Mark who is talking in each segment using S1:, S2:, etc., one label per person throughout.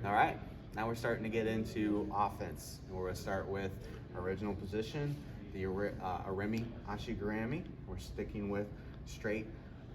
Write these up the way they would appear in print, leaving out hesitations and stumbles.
S1: All right, now we're starting to get into offense. We're going to start with original position, the Irimi ashi garami. We're sticking with straight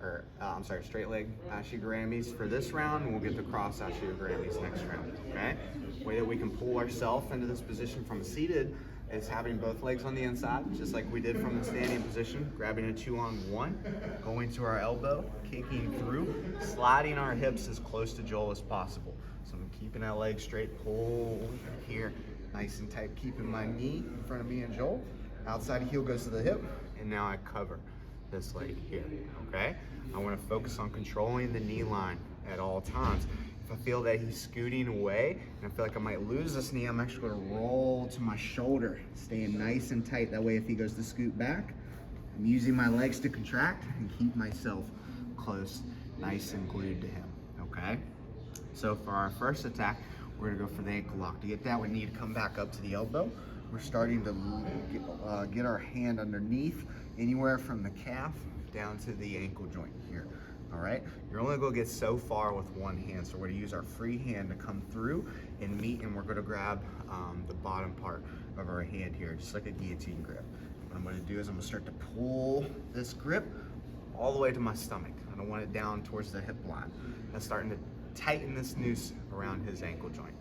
S1: leg ashi garamis for this round, and we'll get the cross ashi garamis next round. Okay. The way that we can pull ourselves into this position from a seated is having both legs on the inside, just like we did from the standing position, grabbing a 2-on-1, going to our elbow, kicking through, sliding our hips as close to Joel as possible. So I'm keeping that leg straight, pull here, nice and tight, keeping my knee in front of me and Joel. Outside heel goes to the hip, and now I cover this leg here, okay? I wanna focus on controlling the knee line at all times. If I feel that he's scooting away and I feel like I might lose this knee, I'm actually gonna roll to my shoulder, staying nice and tight. That way if he goes to scoot back, I'm using my legs to contract and keep myself close, nice and glued to him, okay? So for our first attack, we're gonna go for the ankle lock. To get that, we need to come back up to the elbow. We're starting to get our hand underneath, anywhere from the calf down to the ankle joint here. All right, you're only gonna get so far with one hand, so we're gonna use our free hand to come through and meet, and we're gonna grab the bottom part of our hand here, just like a guillotine grip. What I'm gonna do is I'm gonna start to pull this grip all the way to my stomach. I don't want it down towards the hip line. That's starting to tighten this noose around his ankle joint.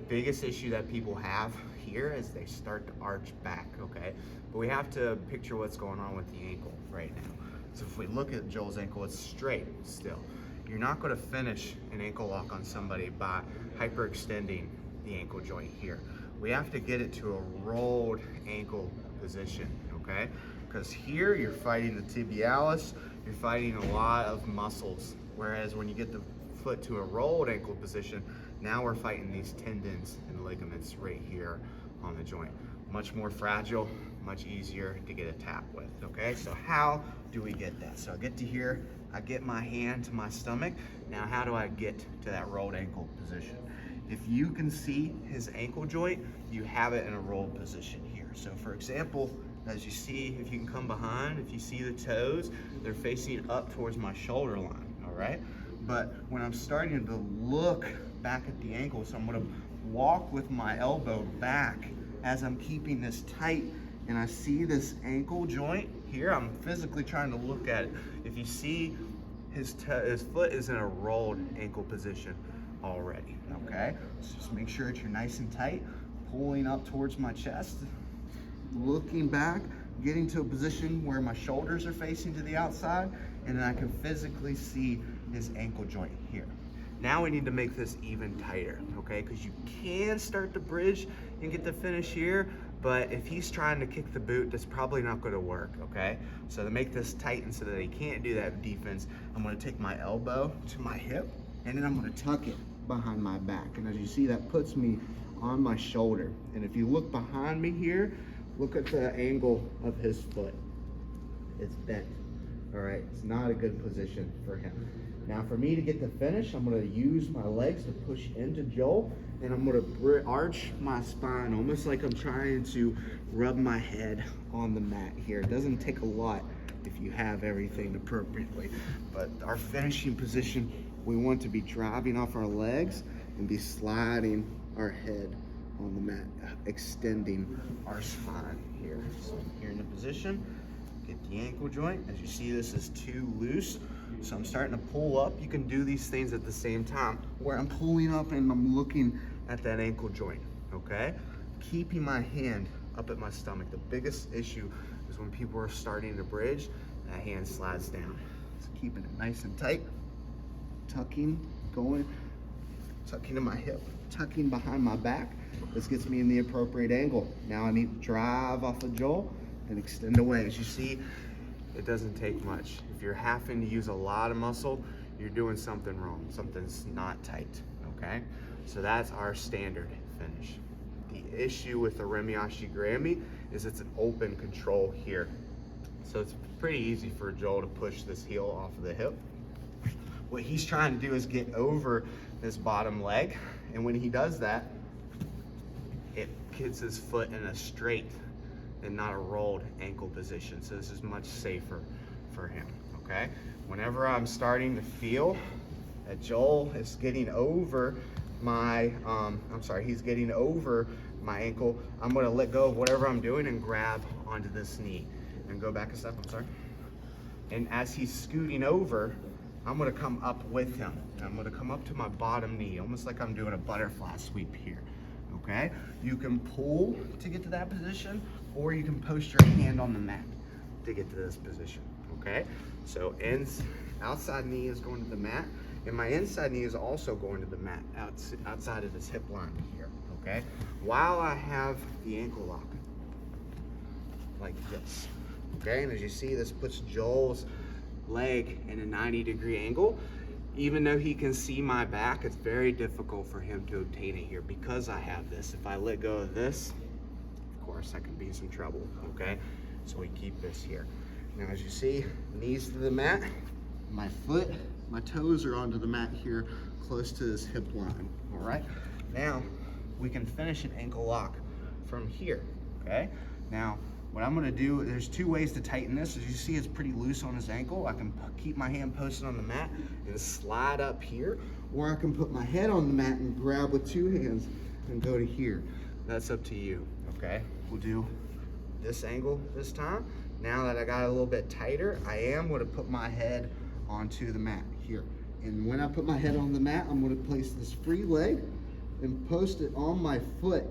S1: Biggest issue that people have here is they start to arch back, okay? But we have to picture what's going on with the ankle right now. So if we look at Joel's ankle, it's straight still. You're not gonna finish an ankle lock on somebody by hyperextending the ankle joint here. We have to get it to a rolled ankle position, okay? Because here you're fighting the tibialis, you're fighting a lot of muscles. Whereas when you get the foot to a rolled ankle position, now we're fighting these tendons and ligaments right here on the joint. Much more fragile, much easier to get a tap with, okay? So how do we get that? So I get to here, I get my hand to my stomach. Now how do I get to that rolled ankle position? If you can see his ankle joint, you have it in a rolled position here. So for example, as you see, if you can come behind, if you see the toes, they're facing up towards my shoulder line, all right? But when I'm starting to look back at the ankle, so I'm gonna walk with my elbow back as I'm keeping this tight, and I see this ankle joint here, I'm physically trying to look at it. If you see his foot is in a rolled ankle position already, okay? So just make sure that you're nice and tight, pulling up towards my chest, looking back, getting to a position where my shoulders are facing to the outside, and then I can physically see his ankle joint here. Now we need to make this even tighter, okay? Because you can start to bridge and get the finish here, but if he's trying to kick the boot, that's probably not gonna work, okay? So to make this tight and so that he can't do that defense, I'm gonna take my elbow to my hip, and then I'm gonna tuck it behind my back. And as you see, that puts me on my shoulder. And if you look behind me here, look at the angle of his foot. It's bent, all right? It's not a good position for him. Now for me to get the finish, I'm gonna use my legs to push into Joel, and I'm gonna arch my spine, almost like I'm trying to rub my head on the mat here. It doesn't take a lot if you have everything appropriately. But our finishing position, we want to be driving off our legs and be sliding our head on the mat, extending our spine here. So here in the position, get the ankle joint. As you see, this is too loose, so I'm starting to pull up. You can do these things at the same time, where I'm pulling up and I'm looking at that ankle joint, okay? Keeping my hand up at my stomach. The biggest issue is when people are starting to bridge, that hand slides down. So keeping it nice and tight, tucking, going, tucking to my hip, tucking behind my back. This gets me in the appropriate angle. Now I need to drive off of Joel and extend away. As you see, it doesn't take much. If you're having to use a lot of muscle, you're doing something wrong. Something's not tight, okay? So that's our standard finish. The issue with the Irimi ashi garami is it's an open control here. So it's pretty easy for Joel to push this heel off of the hip. What he's trying to do is get over this bottom leg, and when he does that, it gets his foot in a straight and not a rolled ankle position. So this is much safer for him, okay? Whenever I'm starting to feel that Joel is getting over my, he's getting over my ankle, I'm gonna let go of whatever I'm doing and grab onto this knee. And go back a step, I'm sorry. And as he's scooting over, I'm gonna come up with him. And I'm gonna come up to my bottom knee, almost like I'm doing a butterfly sweep here, okay? You can pull to get to that position, or you can post your hand on the mat to get to this position, okay? So outside knee is going to the mat, and my inside knee is also going to the mat outside of this hip line here, okay? While I have the ankle lock, like this, okay? And as you see, this puts Joel's leg in a 90-degree angle. Even though he can see my back, it's very difficult for him to obtain it here because I have this. If I let go of this, of course, I can be in some trouble, okay? So we keep this here. Now, as you see, knees to the mat, my toes are onto the mat here, close to this hip line, all right? Now, we can finish an ankle lock from here, okay? Now, what I'm gonna do, there's two ways to tighten this. As you see, it's pretty loose on his ankle. I can keep my hand posted on the mat and slide up here, or I can put my head on the mat and grab with two hands and go to here. That's up to you, okay? We'll do this angle this time. Now that I got a little bit tighter, I am gonna put my head onto the mat here. And when I put my head on the mat, I'm gonna place this free leg and post it on my foot,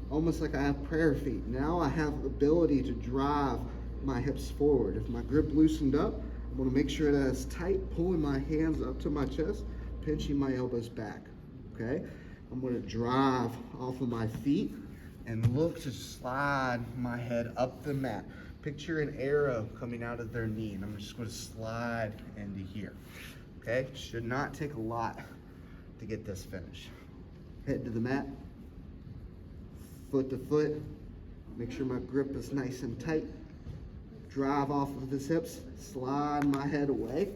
S1: almost like I have prayer feet. Now I have the ability to drive my hips forward. If my grip loosened up, I'm gonna make sure that it's tight, pulling my hands up to my chest, pinching my elbows back, okay? I'm gonna drive off of my feet and look to slide my head up the mat. Picture an arrow coming out of their knee, and I'm just gonna slide into here, okay? Should not take a lot to get this finished. Head to the mat, foot to foot, make sure my grip is nice and tight. Drive off of his hips, slide my head away,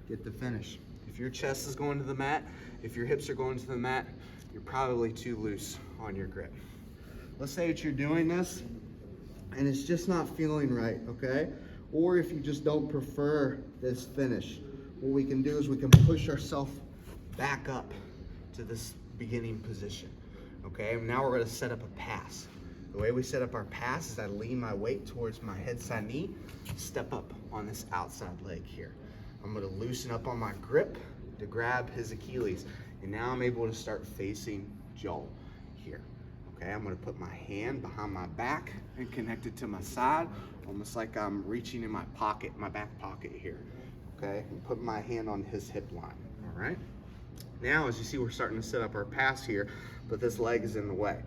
S1: get the finish. If your chest is going to the mat, if your hips are going to the mat, you're probably too loose on your grip. Let's say that you're doing this and it's just not feeling right, okay? Or if you just don't prefer this finish, what we can do is we can push ourselves back up to this beginning position, okay? Now we're gonna set up a pass. The way we set up our pass is I lean my weight towards my head side knee, step up on this outside leg here. I'm gonna loosen up on my grip to grab his Achilles, and now I'm able to start facing Joel here. Okay, I'm gonna put my hand behind my back and connect it to my side, almost like I'm reaching in my pocket, my back pocket here. Okay, and put my hand on his hip line, all right? Now, as you see, we're starting to set up our pass here, but this leg is in the way.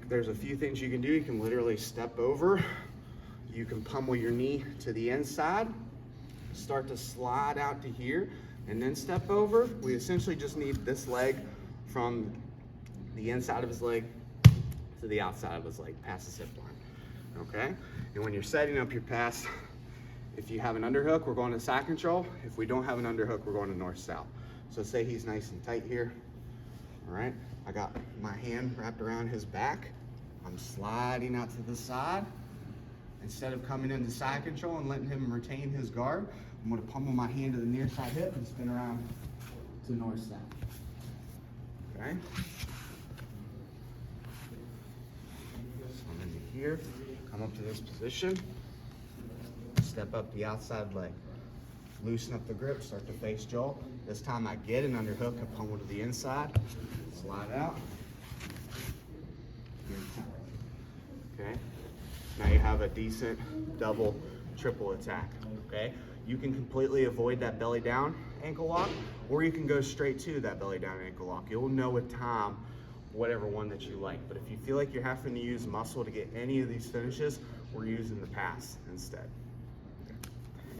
S1: There's a few things you can do. You can literally step over. You can pummel your knee to the inside, start to slide out to here, and then step over. We essentially just need this leg from the inside of his leg to the outside of his leg, past his hip line, okay? And when you're setting up your pass, if you have an underhook, we're going to side control. If we don't have an underhook, we're going to north-south. So say he's nice and tight here, all right? I got my hand wrapped around his back. I'm sliding out to the side. Instead of coming into side control and letting him retain his guard, I'm gonna pummel my hand to the near side hip and spin around to north-south, okay? So I'm into here, come up to this position, step up the outside leg. Loosen up the grip, start to face Joel. This time I get an underhook and pummel to the inside, slide out. Okay, now you have a decent double, triple attack, okay? You can completely avoid that belly down ankle lock, or you can go straight to that belly down ankle lock. You'll know with time whatever one that you like. But if you feel like you're having to use muscle to get any of these finishes, we're using the pass instead.